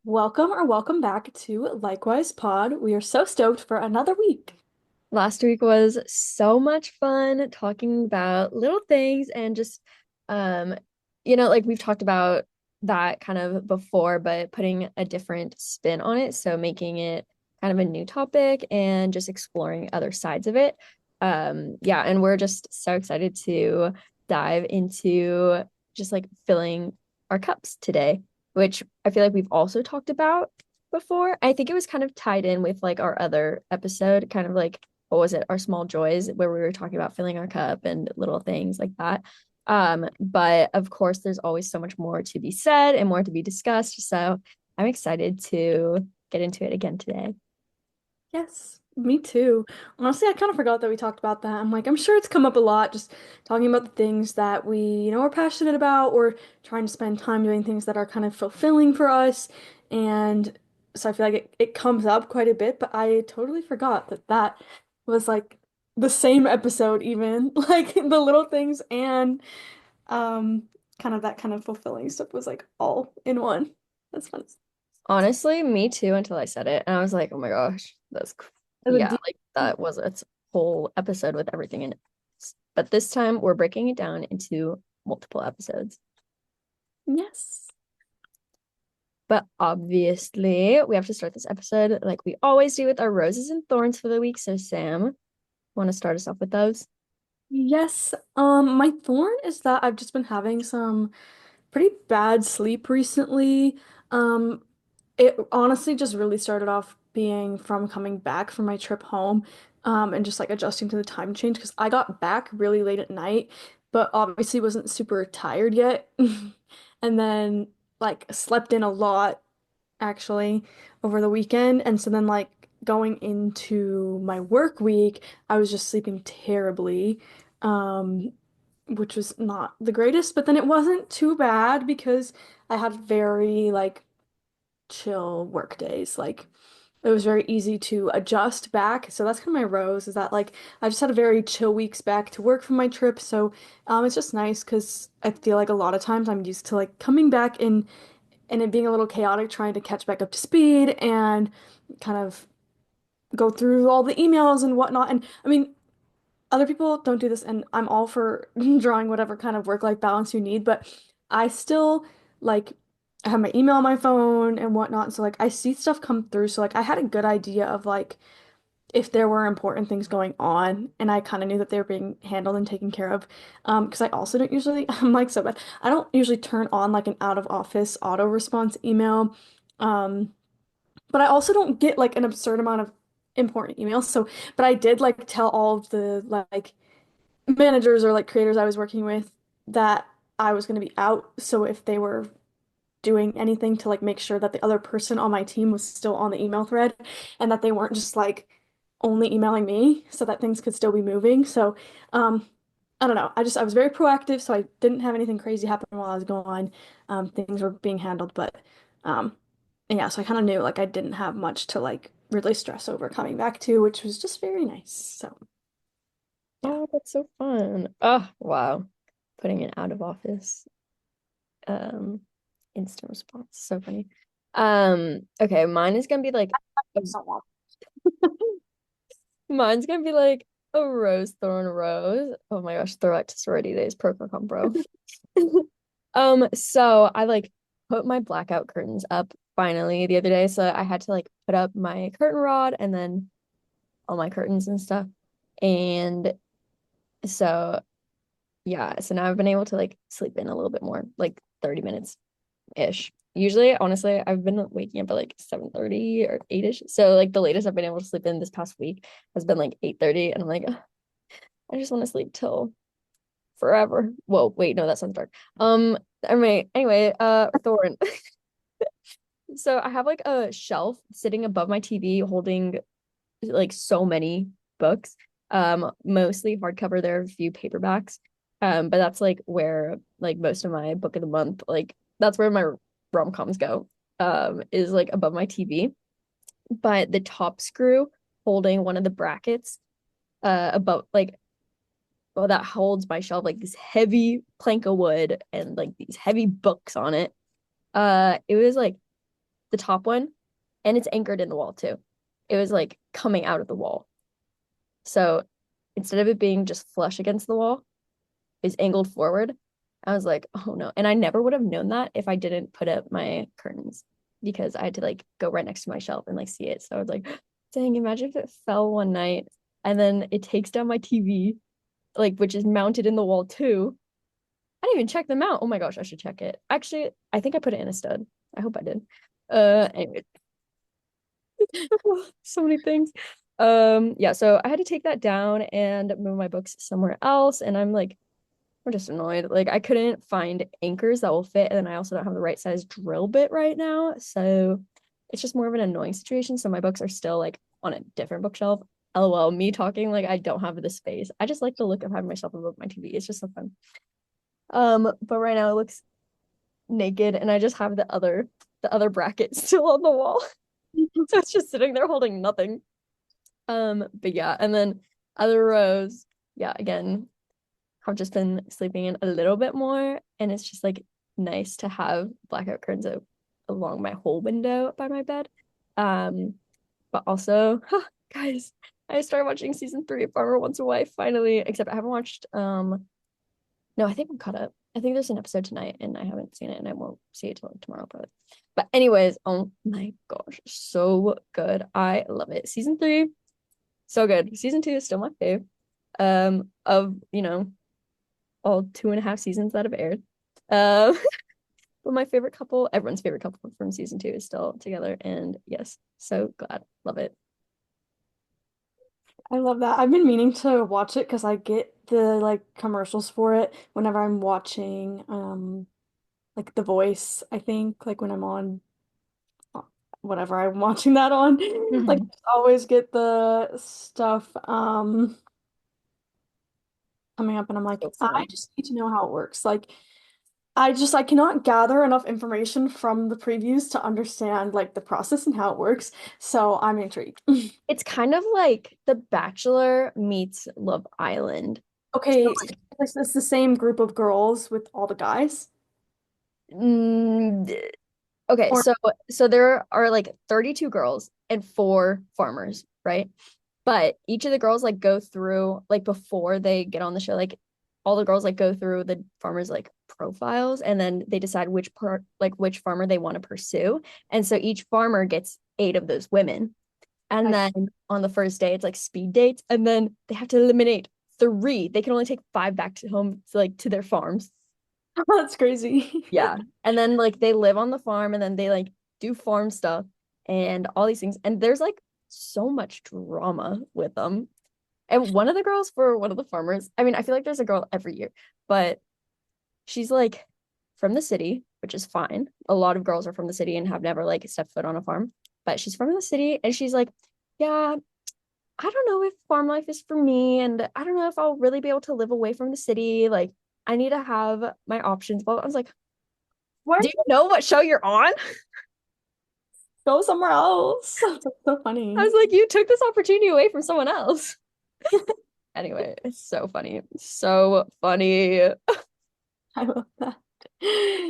Welcome back to Likewise Pod. We are so stoked for another week. Last week was so much fun talking about little things and just um like we've talked about that kind of before, but putting a different spin on it, so making it kind of a new topic and just exploring other sides of it. Yeah, and we're just so excited to dive into just like filling our cups today, which I feel like we've also talked about before. I think it was kind of tied in with like our other episode, kind of like what was it, our small joys, where we were talking about filling our cup and little things like that. But of course, there's always so much more to be said and more to be discussed. So I'm excited to get into it again today. Yes, me too. Honestly, I kind of forgot that we talked about that. I'm sure it's come up a lot, just talking about the things that we are passionate about or trying to spend time doing things that are kind of fulfilling for us. And so I feel like it comes up quite a bit, but I totally forgot that that was like the same episode even, like the little things and um kind of that kind of fulfilling stuff was like all in one. That's fun. Honestly, me too, until I said it. And I was like, oh my gosh, As a yeah, deep, like that was its whole episode with everything in it. But this time we're breaking it down into multiple episodes. yes. But obviously, we have to start this episode like we always do with our roses and thorns for the week. So, Sam, want to start us off with those? Yes. My thorn is that I've just been having some pretty bad sleep recently. Um, it honestly just really started off being from coming back from my trip home, and just like adjusting to the time change because I got back really late at night, but obviously wasn't super tired yet. And then like slept in a lot actually over the weekend. And so then like going into my work week, I was just sleeping terribly, um, which was not the greatest, but then it wasn't too bad because I had very like chill work days. Like it was very easy to adjust back. So that's kind of my rose is that like I just had a very chill weeks back to work from my trip. So it's just nice because I feel like a lot of times I'm used to like coming back and it being a little chaotic trying to catch back up to speed and kind of go through all the emails and whatnot. And I mean, other people don't do this, and I'm all for drawing whatever kind of work-life balance you need, but I still like I have my email on my phone and whatnot. So like I see stuff come through. So like I had a good idea of like if there were important things going on and I kind of knew that they were being handled and taken care of. Because I also don't usually, I'm like so bad. I don't usually turn on like an out of office auto response email. Um, but I also don't get like an absurd amount of important emails. So, but I did like tell all of the like managers or like creators I was working with that I was going to be out. So if they were doing anything to like make sure that the other person on my team was still on the email thread and that they weren't just like only emailing me so that things could still be moving. So, I don't know. I was very proactive, so I didn't have anything crazy happen while I was gone. Things were being handled, but um, yeah, so I kind of knew like I didn't have much to like really stress over coming back to, which was just very nice. So, yeah. Oh, that's so fun. Oh, wow. Putting it out of office. Um, instant response. So funny. Okay, mine is gonna be like mine's gonna be like a rose thorn rose. Oh my gosh, throwback to sorority days, pro con bro. So I like put my blackout curtains up finally the other day. So I had to like put up my curtain rod and then all my curtains and stuff. And so yeah, so now I've been able to like sleep in a little bit more, like 30 minutes ish. Usually, honestly, I've been waking up at like 7:30 or 8ish. So like the latest I've been able to sleep in this past week has been like 8:30 and I'm like, "Ugh, I just want to sleep till forever." Whoa, wait, no, that sounds dark. Anyway, Thorn. So I have like a shelf sitting above my TV holding like so many books. Mostly hardcover. There are a few paperbacks. But that's like where like most of my book of the month, like that's where my rom-coms go. Is like above my TV. But the top screw holding one of the brackets above like well that holds my shelf, like this heavy plank of wood and like these heavy books on it. It was like the top one, and it's anchored in the wall too. It was like coming out of the wall. So instead of it being just flush against the wall, it's angled forward. I was like, oh no. And I never would have known that if I didn't put up my curtains because I had to like go right next to my shelf and like see it. So I was like, dang, imagine if it fell one night and then it takes down my TV, like which is mounted in the wall too. I didn't even check them out. Oh my gosh, I should check it. Actually, I think I put it in a stud. I hope I did. Anyway, so many things. Yeah, so I had to take that down and move my books somewhere else, and I'm just annoyed. Like I couldn't find anchors that will fit, and then I also don't have the right size drill bit right now, so it's just more of an annoying situation. So my books are still like on a different bookshelf. LOL, me talking like I don't have the space. I just like the look of having myself above my TV. It's just so fun. But right now it looks naked, and I just have the other bracket still on the wall. So it's just sitting there holding nothing. But yeah, and then other rows, yeah, again, I've just been sleeping in a little bit more, and it's just like nice to have blackout curtains along my whole window by my bed. Um, but also, guys, I started watching season 3 of Farmer Wants a Wife finally, except I haven't watched no, I think I'm caught up. I think there's an episode tonight and I haven't seen it and I won't see it till tomorrow probably. But anyways, oh my gosh, so good. I love it. Season 3, so good. Season 2 is still my fave. Of all 2.5 seasons that have aired. Um, but my favorite couple, everyone's favorite couple from season 2 is still together. And yes, so glad. Love it. I love that. I've been meaning to watch it because I get the like commercials for it whenever I'm watching like The Voice, I think, like when I'm on whatever I'm watching that on. Like Mhm. I just always get the stuff coming up and I'm like, So I fun. just need to know how it works. Like I cannot gather enough information from the previews to understand like the process and how it works. So I'm intrigued. It's kind of like The Bachelor meets Love Island. Okay, so is this the same group of girls with all the guys? Mm, okay, Or so there are like 32 girls and 4 farmers, right? But each of the girls like go through like before they get on the show, like all the girls like go through the farmers like profiles and then they decide which part like which farmer they want to pursue. And so each farmer gets 8 of those women. And I then on the first day, it's like speed dates, and then they have to eliminate 3. They can only take 5 back to home to like to their farms. that's crazy. Yeah. And then like they live on the farm and then they like do farm stuff and all these things. And there's like so much drama with them. And one of the girls for one of the farmers, I mean, I feel like there's a girl every year, but she's like from the city, which is fine. A lot of girls are from the city and have never like stepped foot on a farm, but she's from the city and she's like, yeah, I don't know if farm life is for me, and I don't know if I'll really be able to live away from the city. Like, I need to have my options. But I was like, Why do don't you know what show you're on? you go somewhere else? That's so I funny. was like, you took this opportunity away from someone else. Anyway, it's so funny. So funny. I love that.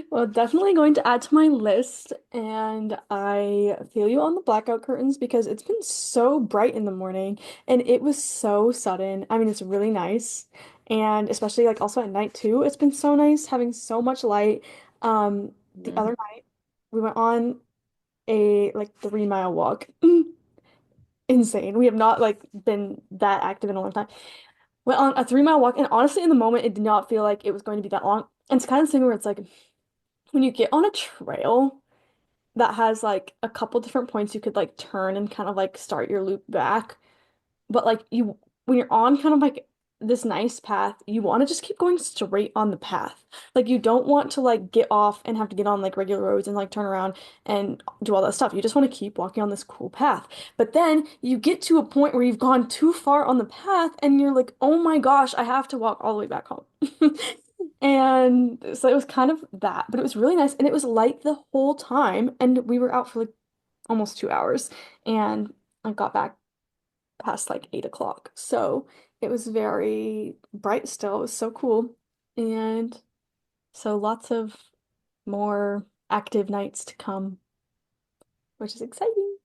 Well, definitely going to add to my list, and I feel you on the blackout curtains because it's been so bright in the morning and it was so sudden. I mean, it's really nice, and especially like also at night too. It's been so nice having so much light. The Mhm. other night we went on a like 3 mile walk. Insane. We have not like been that active in a long time. Went on a 3 mile walk, and honestly, in the moment, it did not feel like it was going to be that long. And it's kind of the thing where it's like when you get on a trail that has like a couple different points you could like turn and kind of like start your loop back. But like you, when you're on kind of like this nice path, you want to just keep going straight on the path. Like you don't want to like get off and have to get on like regular roads and like turn around and do all that stuff. You just want to keep walking on this cool path. But then you get to a point where you've gone too far on the path and you're like, oh my gosh, I have to walk all the way back home. And so it was kind of that, but it was really nice and it was light the whole time. And we were out for like almost 2 hours and I got back past like 8 o'clock. So it was very bright still. It was so cool. And so lots of more active nights to come. which is exciting.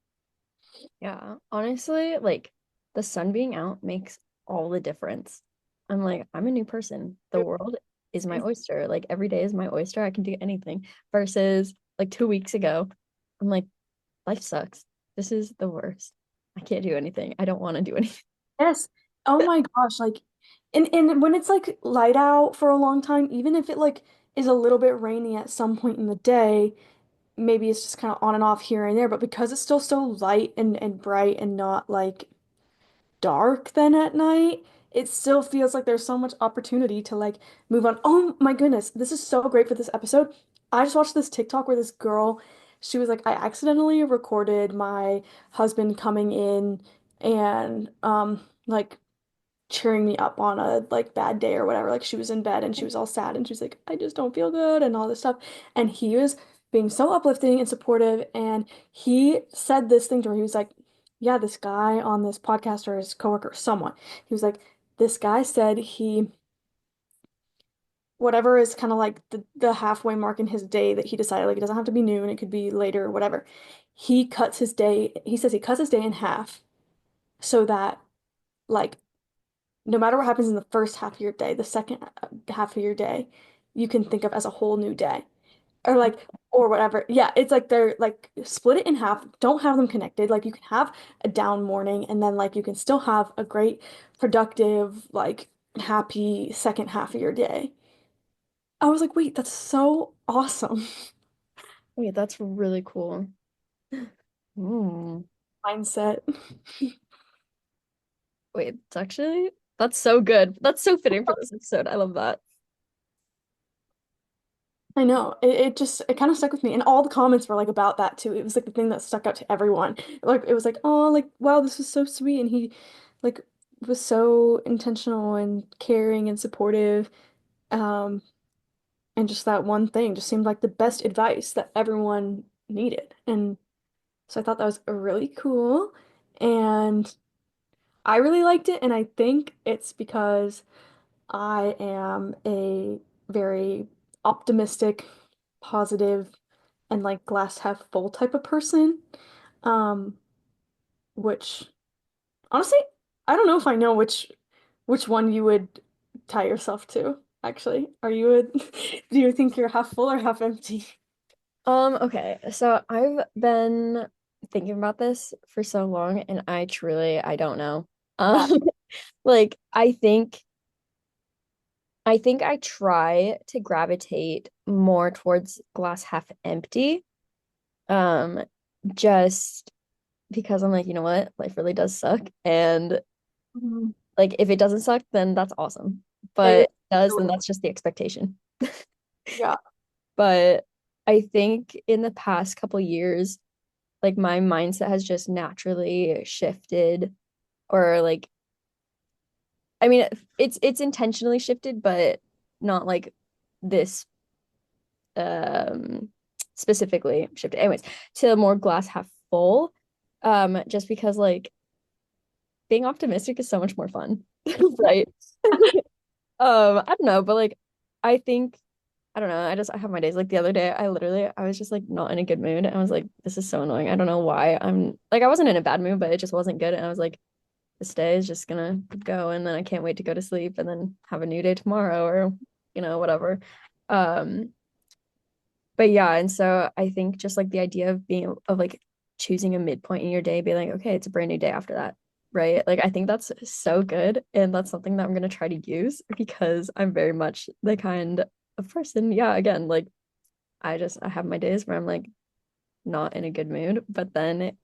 Yeah, honestly, like the sun being out makes all the difference. I'm like, I'm a new person. The world is my oyster. Like every day is my oyster. I can do anything. Versus like 2 weeks ago, I'm like, life sucks. This is the worst. I can't do anything. I don't want to do anything. Yes. Oh my gosh, like and when it's like light out for a long time, even if it like is a little bit rainy at some point in the day, maybe it's just kind of on and off here and there, but because it's still so light and bright and not like dark then at night, it still feels like there's so much opportunity to like move on. Oh my goodness, this is so great for this episode. I just watched this TikTok where this girl, she was like, I accidentally recorded my husband coming in and like cheering me up on a like bad day or whatever. Like she was in bed and she was all sad and she was like, I just don't feel good and all this stuff. And he was being so uplifting and supportive. And he said this thing to her. He was like, yeah, this guy on this podcast or his coworker, someone, he was like, this guy said he, whatever is kind of like the halfway mark in his day that he decided, like it doesn't have to be noon, it could be later or whatever. He says he cuts his day in half so that like no matter what happens in the first half of your day, the second half of your day, you can think of as a whole new day. Or like, or whatever. Yeah, it's like they're like split it in half. Don't have them connected. Like you can have a down morning and then like you can still have a great, productive, like happy second half of your day. I was like, wait, that's so awesome Wait, that's really cool. Hmm. mindset. Wait, it's actually that's so good. That's so fitting for this episode. I love that. I know. It just it kind of stuck with me. And all the comments were like about that too. It was like the thing that stuck out to everyone. Like it was like, oh, like wow, this was so sweet. And he like was so intentional and caring and supportive. Um, and just that one thing just seemed like the best advice that everyone needed. And so I thought that was really cool. And I really liked it. And I think it's because I am a very optimistic, positive, and like glass half full type of person. Um, which honestly, I don't know if I know which one you would tie yourself to, actually. Are you a do you think you're half full or half empty? Okay. So I've been thinking about this for so long and I don't know. Yeah. Um like I think I try to gravitate more towards glass half empty. Um just because I'm like, you know what? Life really does suck and Mhm. like if it doesn't suck, then that's awesome. But It, if it does, then that's just the expectation. yeah. But I think in the past couple years, like my mindset has just naturally shifted or like I mean it's intentionally shifted, but not like this um specifically shifted. Anyways, to more glass half full. Just because like being optimistic is so much more fun. Right? I don't know, but like I think I don't know. I have my days. Like the other day, I was just like not in a good mood. And I was like, this is so annoying. I don't know why. I'm like I wasn't in a bad mood, but it just wasn't good. And I was like, this day is just gonna go and then I can't wait to go to sleep and then have a new day tomorrow or whatever. Um, but yeah, and so I think just like the idea of being of like choosing a midpoint in your day, being like, okay, it's a brand new day after that, right? Like I think that's so good, and that's something that I'm gonna try to use because I'm very much the kind of person, yeah, again, like I have my days where I'm like not in a good mood, but then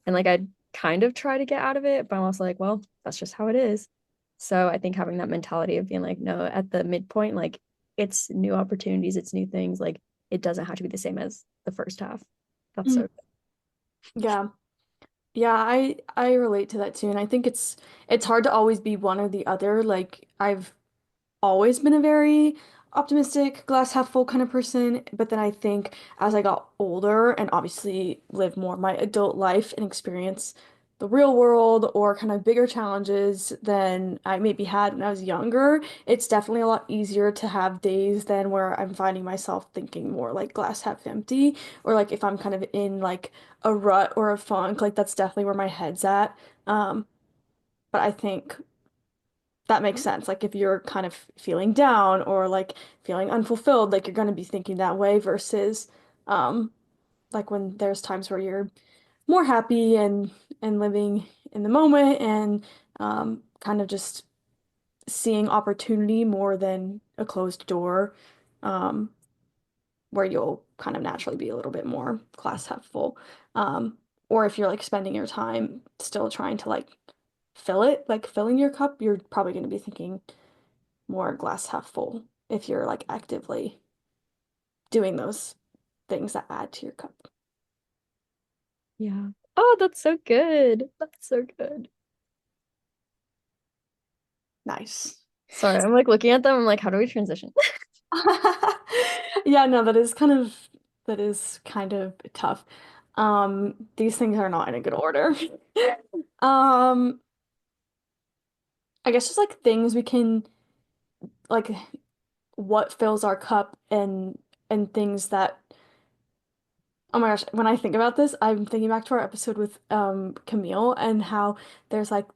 and like I kind of try to get out of it, but I'm also like, well, that's just how it is. So I think having that mentality of being like, no, at the midpoint, like it's new opportunities, it's new things, like it doesn't have to be the same as the first half. That's Mm. so Yeah. Yeah, I relate to that too. And I think it's hard to always be one or the other. Like I've always been a very optimistic, glass half full kind of person, but then I think as I got older and obviously lived more of my adult life and experience the real world or kind of bigger challenges than I maybe had when I was younger, it's definitely a lot easier to have days than where I'm finding myself thinking more like glass half empty, or like if I'm kind of in like a rut or a funk, like that's definitely where my head's at. Um, but I think that makes sense. Like if you're kind of feeling down or like feeling unfulfilled, like you're going to be thinking that way versus um like when there's times where you're more happy and living in the moment and kind of just seeing opportunity more than a closed door, um, where you'll kind of naturally be a little bit more glass half full. Um, or if you're like spending your time still trying to like fill it, like filling your cup, you're probably going to be thinking more glass half full if you're like actively doing those things that add to your cup. Yeah. Oh, that's so good. That's so good. Nice. Sorry, I'm like looking at them. I'm like, how do we transition? Yeah, no, that is kind of tough. These things are not in a good order. Um, I guess just like things we can like what fills our cup and things that oh my gosh, when I think about this, I'm thinking back to our episode with Camille and how there's like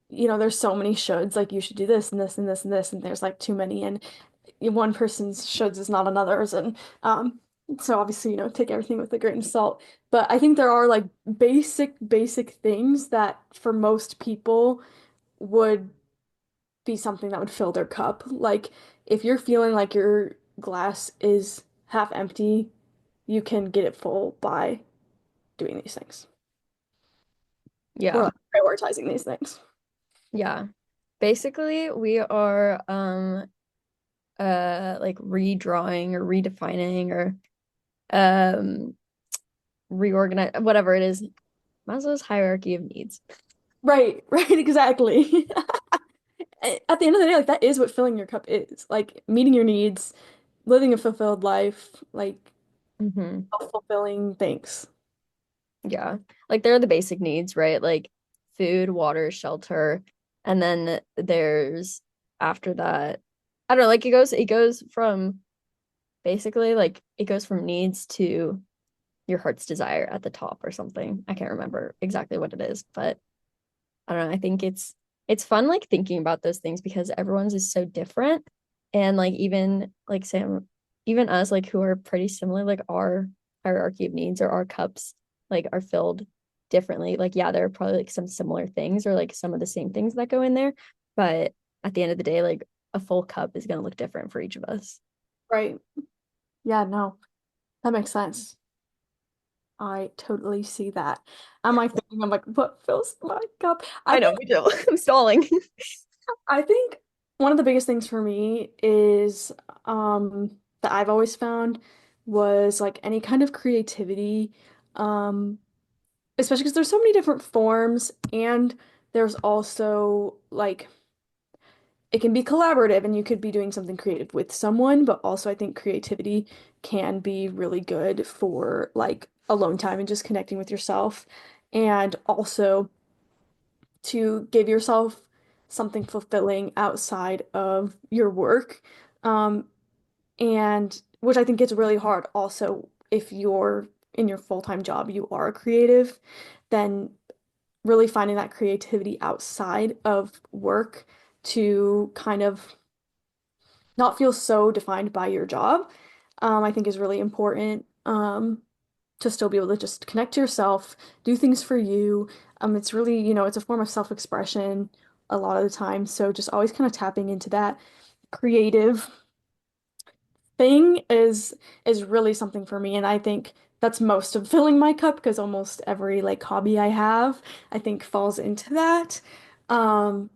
there's so many shoulds, like you should do this and this and this and this, and there's like too many and one person's shoulds is not another's and so obviously take everything with a grain of salt, but I think there are like basic things that for most people would be something that would fill their cup, like if you're feeling like your glass is half empty, you can get it full by doing these things or Yeah. like prioritizing these things. Yeah. Basically, we are like redrawing or redefining or um reorganize whatever it is. Maslow's hierarchy of needs. Right, right, exactly. At the end of the day, like that is what filling your cup is. Like meeting your needs, living a fulfilled life, like Hmm. fulfilling things. Yeah. Like they're the basic needs, right? Like food, water, shelter. And then there's after that, I don't know, like it goes from basically like it goes from needs to your heart's desire at the top or something. I can't remember exactly what it is, but I don't know. I think it's fun like thinking about those things because everyone's is so different. And like even like Sam, even us like who are pretty similar, like our hierarchy of needs or our cups like are filled differently. Like yeah, there are probably like some similar things or like some of the same things that go in there. But at the end of the day, like a full cup is gonna look different for each of us. Right. Yeah, no, that makes sense. I totally see that. I'm like thinking, I'm like, what fills my cup? I I know, think me too. I'm stalling. I think one of the biggest things for me is that I've always found was like any kind of creativity. Um especially because there's so many different forms and there's also like it can be collaborative and you could be doing something creative with someone, but also I think creativity can be really good for like alone time and just connecting with yourself and also to give yourself something fulfilling outside of your work. Um, and which I think gets really hard also if you're in your full-time job, you are creative, then really finding that creativity outside of work to kind of not feel so defined by your job, I think is really important. To still be able to just connect to yourself, do things for you. It's really, it's a form of self-expression a lot of the time. So just always kind of tapping into that creative thing is really something for me. And I think that's most of filling my cup because almost every like hobby I have, I think falls into that. Um,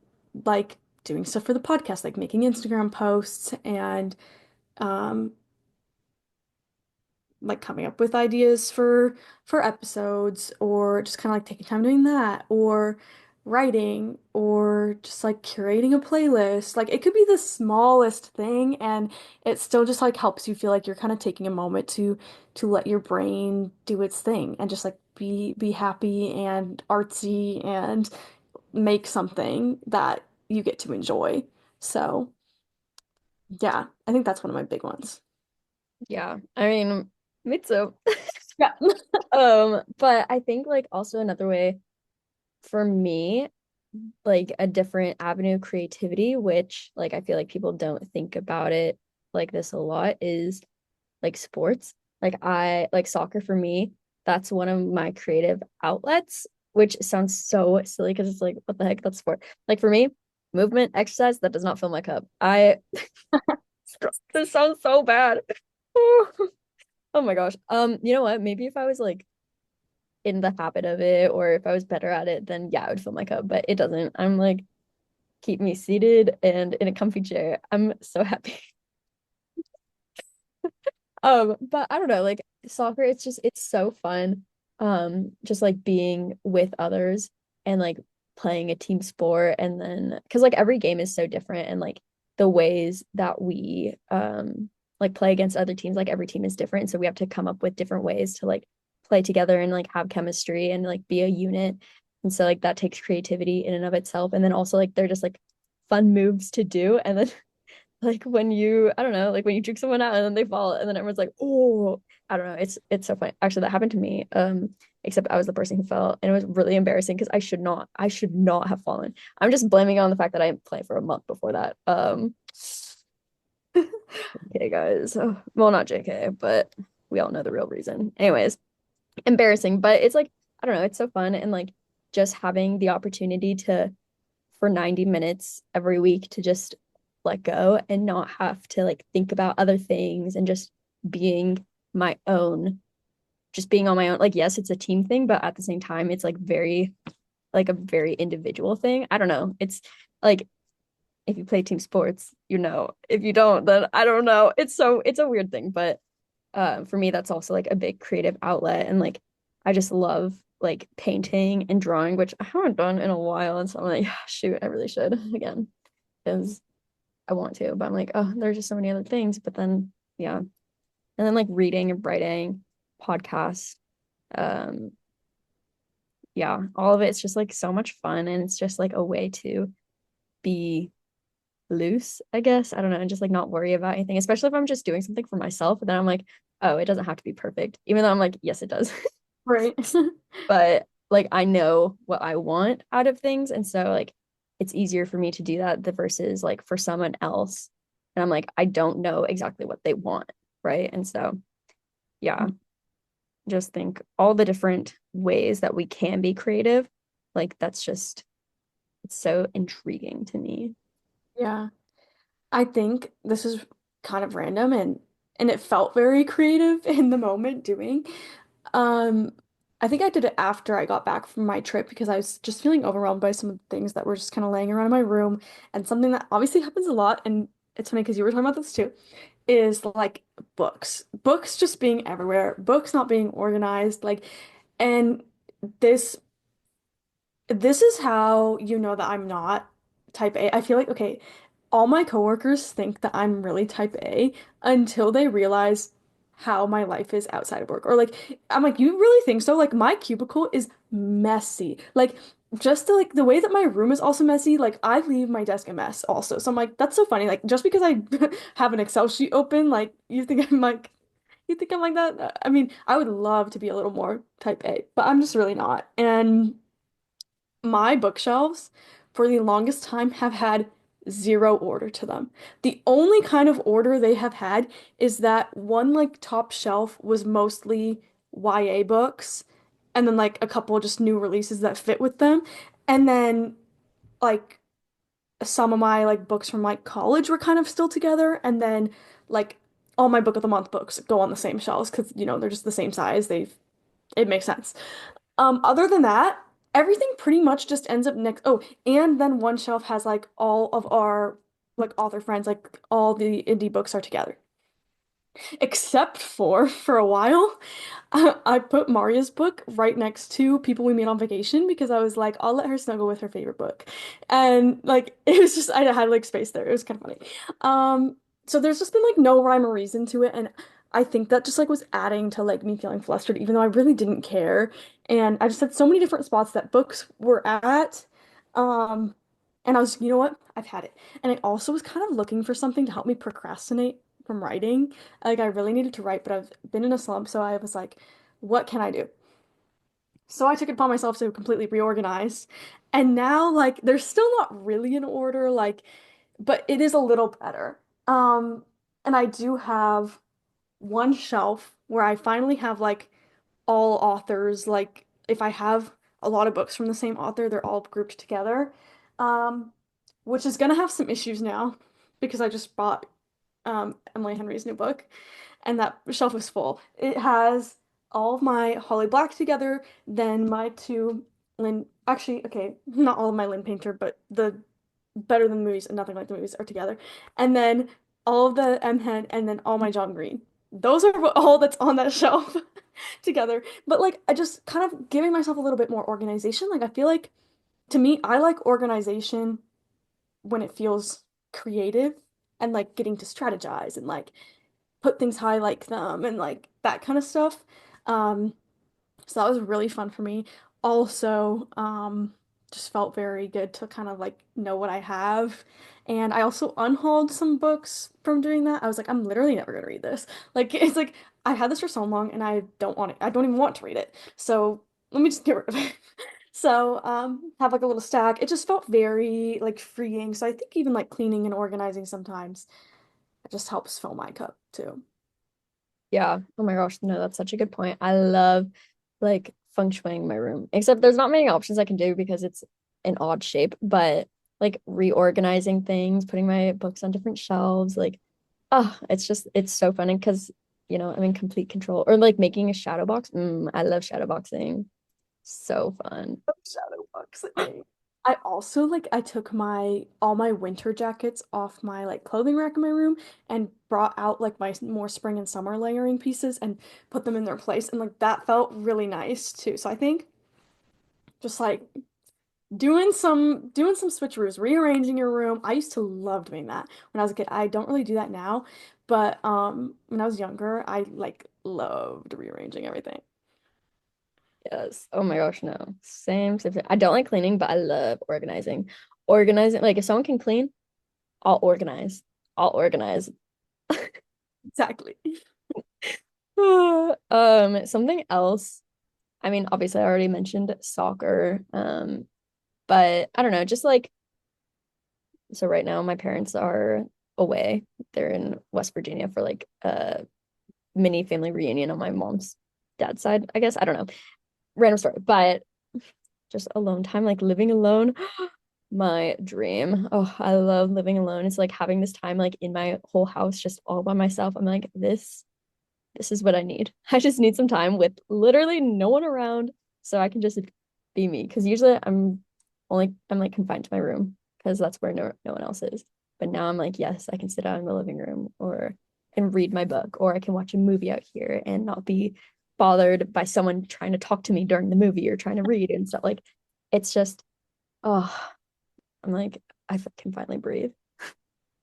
like doing stuff for the podcast, like making Instagram posts and um like coming up with ideas for episodes or just kind of like taking time doing that or writing or just like curating a playlist. Like it could be the smallest thing and it still just like helps you feel like you're kind of taking a moment to let your brain do its thing and just like be happy and artsy and make something that you get to enjoy. So, yeah, I think that's one of my big ones. Yeah. I mean, me too. Yeah. But I think like also another way for me, like a different avenue of creativity, which like I feel like people don't think about it like this a lot, is like sports. Like I like soccer for me, that's one of my creative outlets, which sounds so silly because it's like, what the heck, that's sport. Like for me, movement, exercise, that does not fill my cup. I this sounds so bad. Oh my gosh. You know what? Maybe if I was like in the habit of it or if I was better at it, then yeah, I would fill my cup, but it doesn't. I'm like, keep me seated and in a comfy chair. I'm so happy. But I don't know, like soccer, it's so fun. Just like being with others and like playing a team sport and then because like every game is so different and like the ways that we like play against other teams, like every team is different. So we have to come up with different ways to like play together and like have chemistry and like be a unit. And so like that takes creativity in and of itself. And then also like they're just like fun moves to do. And then like when you, I don't know, like when you juke someone out and then they fall and then everyone's like, oh, I don't know. It's so funny. Actually, that happened to me. Except I was the person who fell and it was really embarrassing because I should not have fallen. I'm just blaming it on the fact that I didn't play for a month before that. Okay, guys. Well, not JK, but we all know the real reason. Anyways, embarrassing, but it's like, I don't know, it's so fun and like just having the opportunity to for 90 minutes every week to just let go and not have to like think about other things and just being my own, just being on my own. Like, yes, it's a team thing, but at the same time, it's like very, like a very individual thing. I don't know. It's like if you play team sports, you know. If you don't, then I don't know. It's a weird thing, but for me, that's also like a big creative outlet. And like, I just love like painting and drawing, which I haven't done in a while. And so I'm like, shoot, I really should again because I want to. But I'm like, oh, there's just so many other things. But then, yeah. And then like reading and writing, podcasts, um, yeah, all of it's just like so much fun. And it's just like a way to be loose, I guess. I don't know, and just like not worry about anything, especially if I'm just doing something for myself. And then I'm like, oh, it doesn't have to be perfect, even though I'm like, yes, it does. Right. But like I know what I want out of things. And so like it's easier for me to do that the versus like for someone else. And I'm like, I don't know exactly what they want. Right. And so yeah, just think all the different ways that we can be creative. Like that's just it's so intriguing to me. Yeah. I think this is kind of random and it felt very creative in the moment doing. Um, I think I did it after I got back from my trip because I was just feeling overwhelmed by some of the things that were just kind of laying around in my room. And something that obviously happens a lot, and it's funny because you were talking about this too, is like books. Books just being everywhere, books not being organized, like, and this this is how you know that I'm not type A. I feel like, okay, all my coworkers think that I'm really type A until they realize how my life is outside of work. Or like, I'm like, you really think so? Like, my cubicle is messy. Like, just to, like the way that my room is also messy, like I leave my desk a mess also. So I'm like, that's so funny. Like, just because I have an Excel sheet open, like you think I'm like that? I mean, I would love to be a little more type A, but I'm just really not. And my bookshelves for the longest time have had zero order to them. The only kind of order they have had is that one like top shelf was mostly YA books and then like a couple just new releases that fit with them. And then like some of my like books from like college were kind of still together and then like all my book of the month books go on the same shelves because they're just the same size. It makes sense. Other than that, everything pretty much just ends up next. Oh, and then one shelf has like all of our like author friends, like all the indie books are together. Except for a while, I put Maria's book right next to People We Meet on Vacation because I was like, I'll let her snuggle with her favorite book. And like it was just I had like space there. It was kind of funny. So there's just been like no rhyme or reason to it. And I think that just like was adding to like me feeling flustered, even though I really didn't care. And I just had so many different spots that books were at. Um, and I was, you know what? I've had it. And I also was kind of looking for something to help me procrastinate from writing. Like I really needed to write, but I've been in a slump, so I was like, what can I do? So I took it upon myself to completely reorganize. And now like they're still not really in order, like, but it is a little better. And I do have one shelf where I finally have like all authors, like if I have a lot of books from the same author, they're all grouped together. Um, which is gonna have some issues now because I just bought Emily Henry's new book and that shelf is full. It has all of my Holly Black together, then my two Lynn, actually, okay, not all of my Lynn Painter, but the Better Than the Movies and Nothing Like the Movies are together. And then all of the M. Head and then all my John Green. Those are all that's on that shelf together. But like I just kind of giving myself a little bit more organization. Like I feel like to me, I like organization when it feels creative and like getting to strategize and like put things how I like them and like that kind of stuff. Um, so that was really fun for me. Also, just felt very good to kind of like know what I have. And I also unhauled some books from doing that. I was like, I'm literally never gonna read this. Like it's like I had this for so long and I don't want it. I don't even want to read it. So let me just get rid of it. So, have like a little stack. It just felt very like freeing. So I think even like cleaning and organizing sometimes it just helps fill my cup too. Yeah. Oh my gosh, no, that's such a good point. I love like feng shuiing my room. Except there's not many options I can do because it's an odd shape, but like reorganizing things, putting my books on different shelves, like oh, it's so fun because I'm in complete control. Or like making a shadow box. I love shadow boxing. So fun. Shadow boxing. I also like I took my all my winter jackets off my like clothing rack in my room and brought out like my more spring and summer layering pieces and put them in their place and like that felt really nice too. So I think just like doing some switcheroos, rearranging your room. I used to love doing that when I was a kid. I don't really do that now, but when I was younger, I like loved rearranging everything. Yes. Oh my gosh, no. Same. I don't like cleaning, but I love organizing. Organizing, like if someone can clean, I'll organize. I'll organize. Exactly. Something else. I mean, obviously I already mentioned soccer. But I don't know, just like so right now my parents are away. They're in West Virginia for like a mini family reunion on my mom's dad's side, I guess. I don't know. Random story. But just alone time, like living alone. My dream. Oh, I love living alone. It's like having this time like in my whole house just all by myself. I'm like, this is what I need. I just need some time with literally no one around so I can just be me. Because usually I'm like confined to my room because that's where no one else is. But now I'm like, yes, I can sit out in the living room or and read my book, or I can watch a movie out here and not be bothered by someone trying to talk to me during the movie or trying to read and stuff. Like it's just, oh, I'm like, can finally breathe.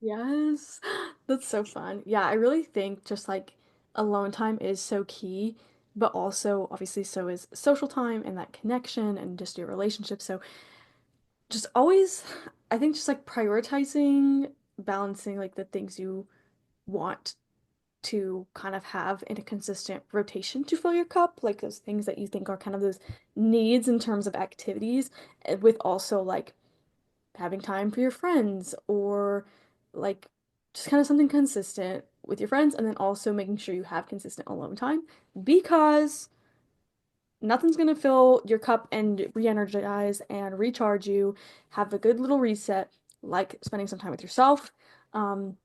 Yes, that's so fun. Yeah, I really think just like alone time is so key, but also obviously so is social time and that connection and just your relationship. So just always, I think just like prioritizing, balancing like the things you want to kind of have in a consistent rotation to fill your cup, like those things that you think are kind of those needs in terms of activities, with also like having time for your friends or like just kind of something consistent with your friends and then also making sure you have consistent alone time because nothing's going to fill your cup and re-energize and recharge you, have a good little reset like spending some time with yourself. Um,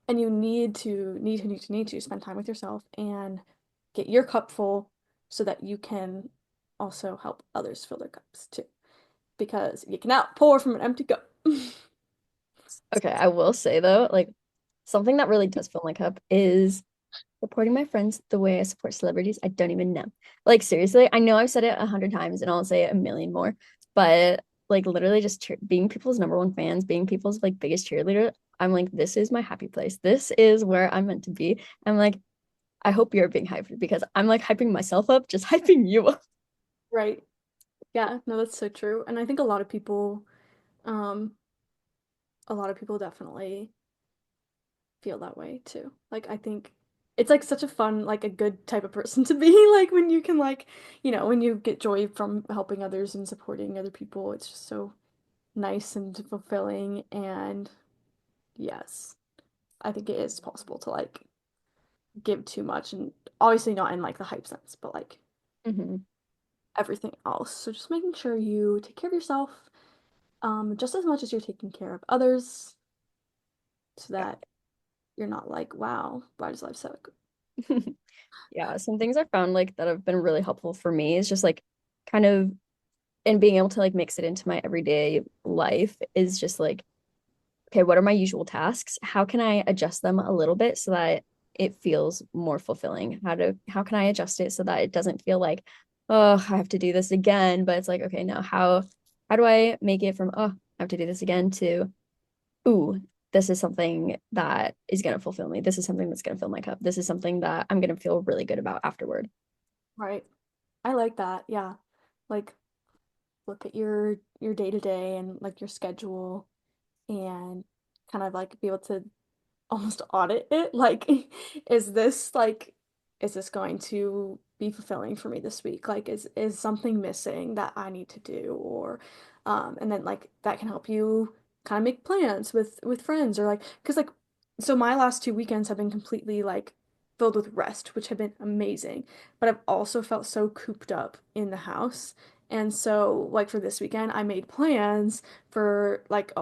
and you need to spend time with yourself and get your cup full so that you can also help others fill their cups too because you cannot pour from an empty cup. Okay, I will say though, like something that really does fill my cup is supporting my friends the way I support celebrities. I don't even know. Like seriously, I know I've said it 100 times and I'll say it a million more, but like literally just being people's number one fans, being people's like biggest cheerleader, I'm like, this is my happy place. This is where I'm meant to be. I'm like, I hope you're being hyped because I'm like hyping myself up, just hyping you up. Right. Yeah, no, that's so true. And I think um, a lot of people definitely feel that way too. Like I think it's like such a fun, like a good type of person to be, like when you can like, when you get joy from helping others and supporting other people, it's just so nice and fulfilling. And yes, I think it is possible to like give too much and obviously not in like the hype sense, but like Hmm. everything else. So just making sure you take care of yourself, just as much as you're taking care of others so Yeah. that you're not like, wow, why does life suck? Yeah, some things I found like that have been really helpful for me is just like kind of and being able to like mix it into my everyday life is just like, okay, what are my usual tasks? How can I adjust them a little bit so that it feels more fulfilling? How can I adjust it so that it doesn't feel like, oh, I have to do this again, but it's like, okay, now how do I make it from, oh, I have to do this again to, ooh, this is something that is going to fulfill me. This is something that's going to fill my cup. This is something that I'm going to feel really good about afterward. Right. I like that. Yeah. Like look at your day to day and like your schedule and kind of like be able to almost audit it. Like, is this like, is this going to be fulfilling for me this week? Like, is something missing that I need to do? Or, and then like that can help you kind of make plans with friends or like, because like, so my last 2 weekends have been completely like filled with rest, which have been amazing. But I've also felt so cooped up in the house. And so, like for this weekend, I made plans for like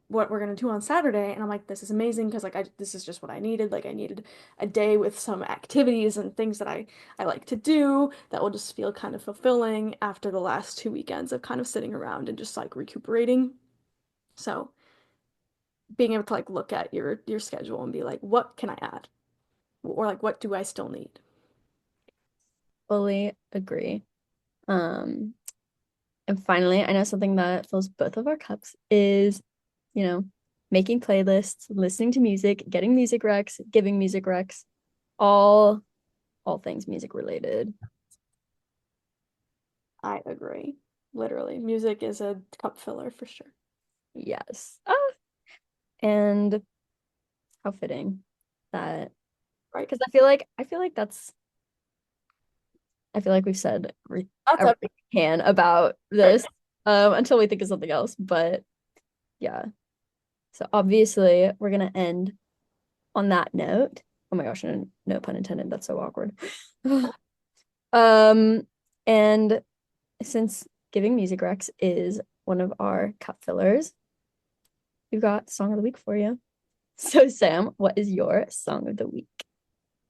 what we're gonna do on Saturday, and I'm like, this is amazing because like this is just what I needed. Like I needed a day with some activities and things that I like to do that will just feel kind of fulfilling after the last 2 weekends of kind of sitting around and just like recuperating. So being able to like look at your schedule and be like, what can I add? Or like what do I still need? Fully agree. Um, and finally, I know something that fills both of our cups is, you know, making playlists, listening to music, getting music recs, giving music recs, all all things music related. I agree. Literally, music is a cup filler for sure. Yes. Ah, and how fitting that Right. because I feel like we've said That's everything we can about right. this until we think of something else. But yeah. So obviously we're gonna end on that note. Oh my gosh, no pun intended. That's so awkward. Um, and since giving music recs is one of our cup fillers, we've got song of the week for you. So Sam, what is your song of the week?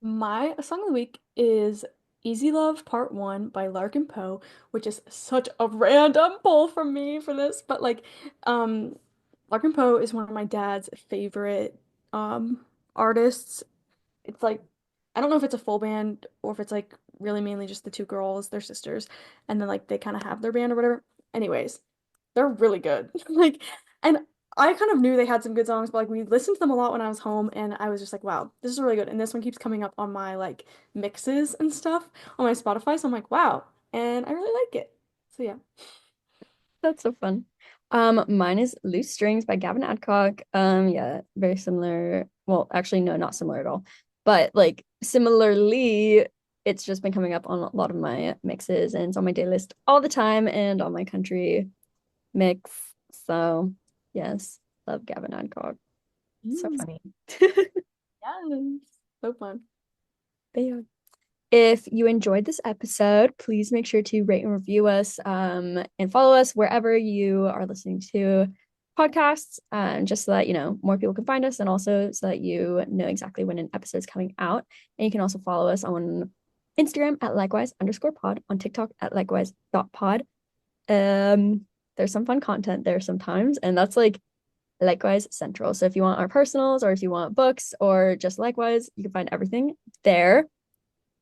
My song of the week is Easy Love Part 1 by Larkin Poe, which is such a random pull from me for this, but like um Larkin Poe is one of my dad's favorite artists. It's like I don't know if it's a full band or if it's like really mainly just the two girls, they're sisters, and then like they kind of have their band or whatever. Anyways, they're really good. Like, and I kind of knew they had some good songs, but like we listened to them a lot when I was home, and I was just like, wow, this is really good. And this one keeps coming up on my like mixes and stuff on my Spotify, so I'm like, wow, and I really like it. So yeah. That's so fun. Mine is Loose Strings by Gavin Adcock. Yeah, very similar. Well, actually, no, not similar at all. But like similarly, it's just been coming up on a lot of my mixes and it's on my day list all the time and on my country mix. So yes, love Gavin Adcock. So Mm, funny. yes. So fun. But yeah. If you enjoyed this episode, please make sure to rate and review us and follow us wherever you are listening to podcasts, just so that you know more people can find us, and also so that you know exactly when an episode is coming out. And you can also follow us on Instagram at likewise_pod, on TikTok at likewise.pod. Um, there's some fun content there sometimes, and that's like Likewise Central. So if you want our personals, or if you want books, or just Likewise, you can find everything there.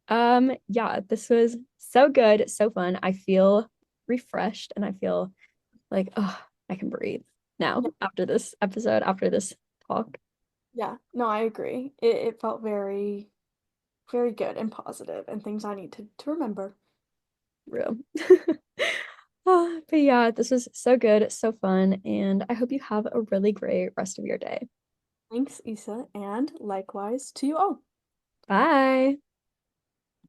Yeah, this was so good, so fun. I feel refreshed and I feel like, oh, I can breathe now Yeah. after this episode, after this talk. Yeah. No, I agree. It felt very very good and positive and things I need to remember. Real. But yeah, this was so good, so fun, and I hope you have a really great rest of your day. Thanks, Issa, and likewise to you all. Bye.